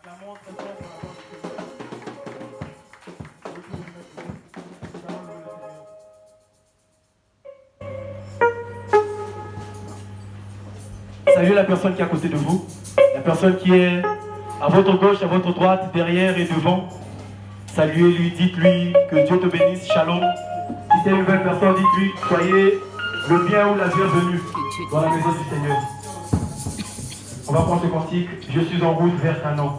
Acclamons très fort pour la voix du Seigneur. Saluez la personne qui est à côté de vous, la personne qui est à votre gauche, à votre droite, derrière et devant. Saluez-lui, dites-lui que Dieu te bénisse, shalom. Si c'est une nouvelle personne, dites-lui, soyez le bien ou la bienvenue dans la maison du Seigneur. On va prendre ce cantique, je suis en route vers Canaan.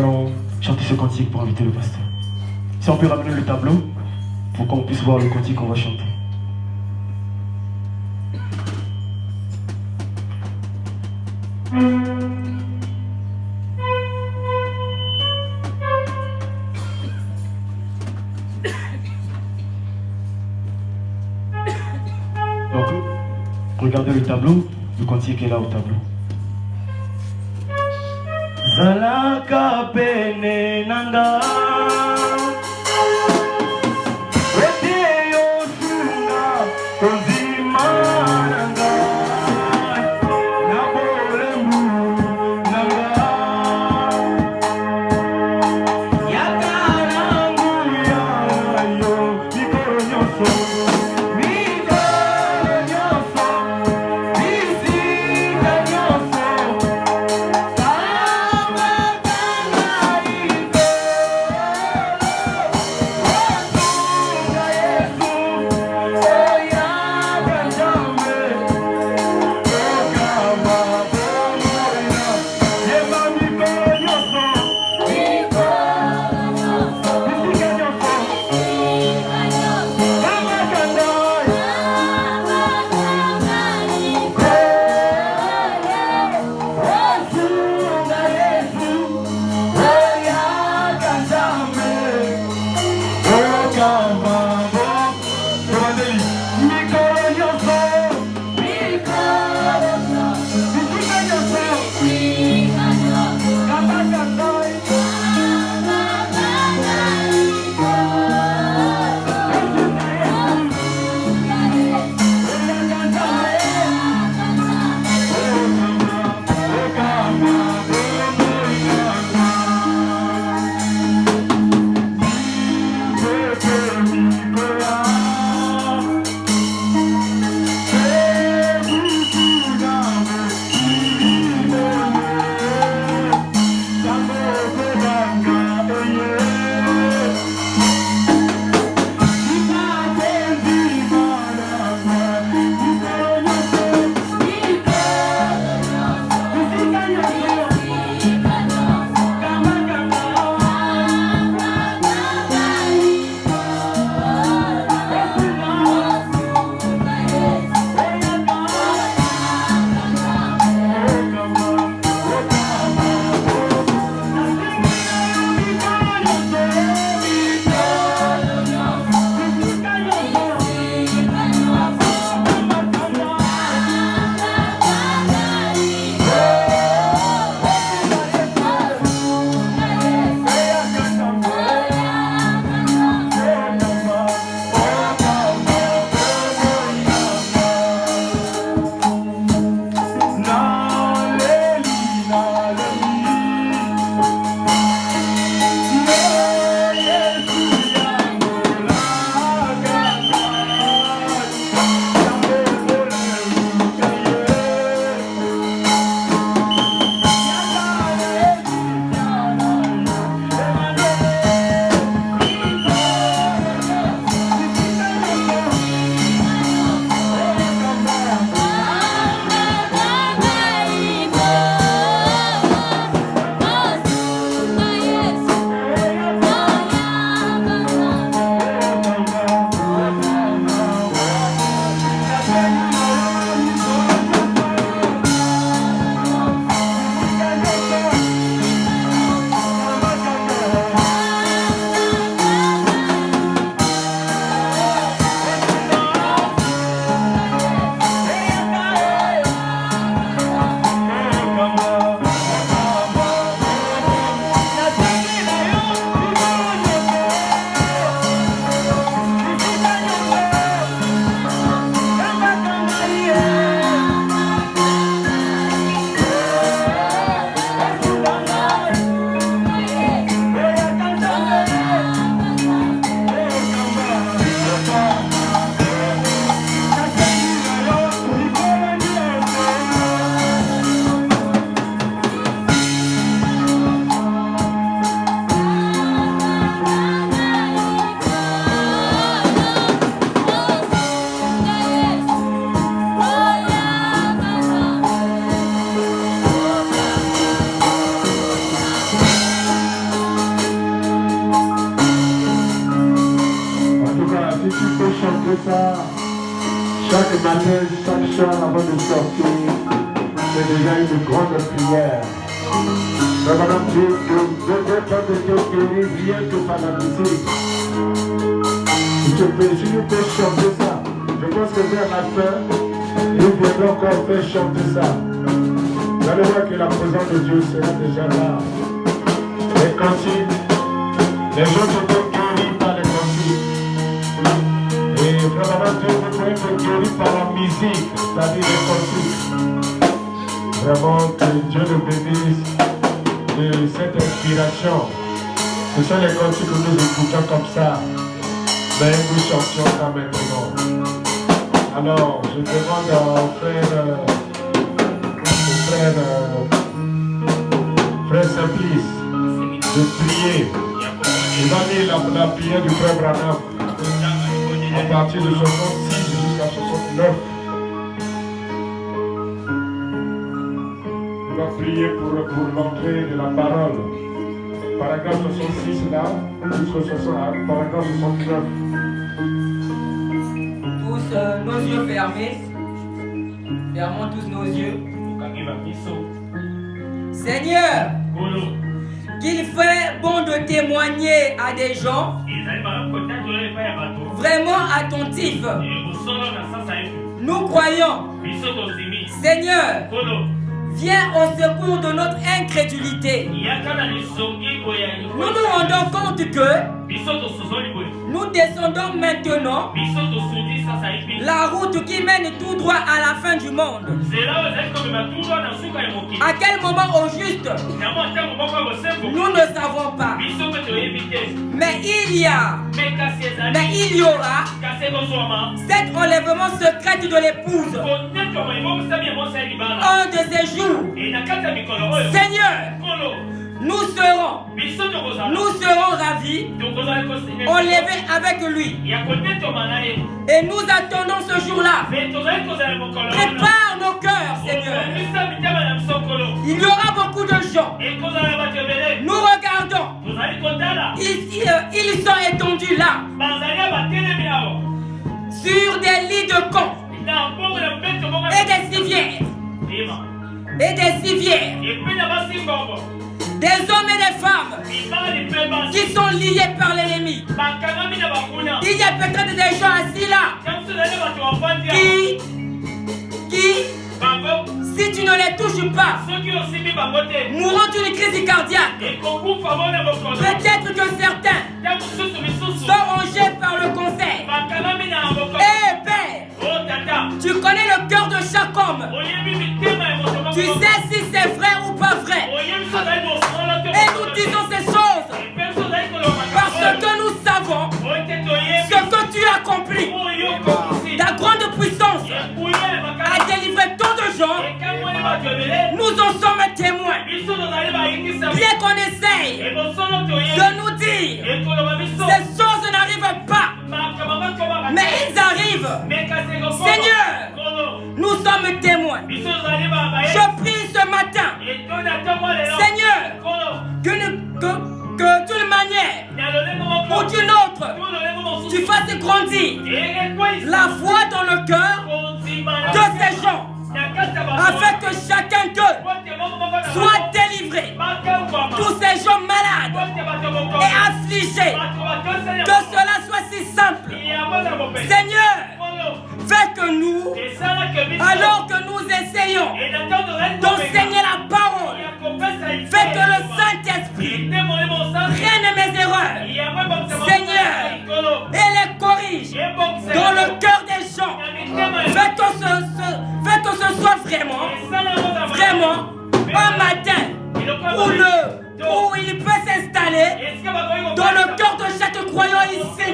allons chanter ce cantique pour inviter le pasteur. Si on peut ramener le tableau pour qu'on puisse voir le cantique qu'on va chanter. Donc, regardez le tableau, le cantique est là au tableau. Zalaka pene nanga Weteyo sunga Ozima nanga Naboremu nanga Yakarangu yayo Mikoro nyoso Mikoro nyoso Bisika nyoso Tama tanga iko Chaque matin, chaque soir avant de sortir, c'est déjà une grande prière. Mais madame Dieu, ne pas de Dieu guérir rien que par la musique. Si nous pouvons chanter ça, je pense que vers la fin, nous viendrons encore faire chanter ça. Vous allez voir que la présence de Dieu sera déjà là. Les cantiques, les gens sont guéris par les cantiques. Et vraiment, Dieu vous pouvez être guéri par la musique, c'est-à-dire les cantiques. Vraiment, que Dieu nous bénisse de cette inspiration. Ce sont les cantiques que nous écoutons comme ça. Mais nous chantions ça maintenant. Alors, je demande au frère Simplice de prier. Il va lire la prière du frère Branham à partir de 66 jusqu'à 69. Il va prier pour l'entrée de la parole. Paragraphe 66 là, jusqu'au paragraphe 69. Tous nos yeux fermés. Fermons tous nos yeux. Seigneur, qu'il fait bon de témoigner à des gens vraiment attentifs. Nous croyons. Seigneur, viens au secours de notre incrédulité. Nous nous rendons compte que nous descendons maintenant la route qui mène tout droit à la fin du monde. À quel moment au juste, nous ne savons pas. Mais il y aura cet enlèvement secret de l'épouse. Un de ces jours, Seigneur, nous serons ravis, enlevés avec lui. Et nous attendons ce jour-là. Prépare nos cœurs, Seigneur. Il y aura beaucoup de gens. Nous regardons. Ici, ils sont étendus là. Sur des lits de camp. Et des civières. Et des civières. Des hommes et des femmes qui sont liés par l'ennemi. Il y a peut-être des gens assis là qui, si tu ne les touches pas, mourront d'une crise cardiaque. Peut-être que certains sont rongés par le cancer. Eh Père, tu connais le cœur de chaque homme. Tu sais si c'est vrai ou pas vrai. Et nous disons ces choses parce que nous savons ce que tu as accompli. Ta grande puissance a délivré tant de gens. Nous en sommes témoins. Bien qu'on essaye de nous dire ces choses n'arrivent pas, mais ils arrivent. Seigneur, nous sommes témoins. Je prie ce matin, Seigneur, que d'une manière ou d'une autre, tu fasses grandir la foi dans le cœur de ces gens, afin que chacun d'eux soit délivré. Tous ces gens malades et affligés, que cela soit si simple. Seigneur, fais que nous, alors que nous essayons d'enseigner la parole, fais que le Saint-Esprit prenne mes erreurs, Seigneur, et les corrige dans le cœur des gens. Fais que ce soit vraiment un matin où il peut s'installer dans le cœur de chaque croyant ici.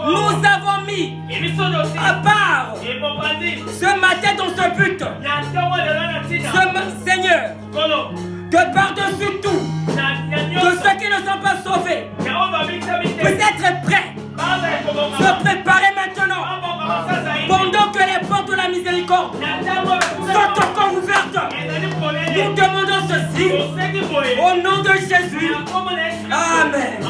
Nous avons mis à part ce matin dans ce but. Seigneur, que par-dessus tout, que ceux qui ne sont pas sauvés puissent être prêts, se préparer maintenant, pendant que les portes de la miséricorde sont encore ouvertes. Nous demandons ceci au nom de Jésus. Amen.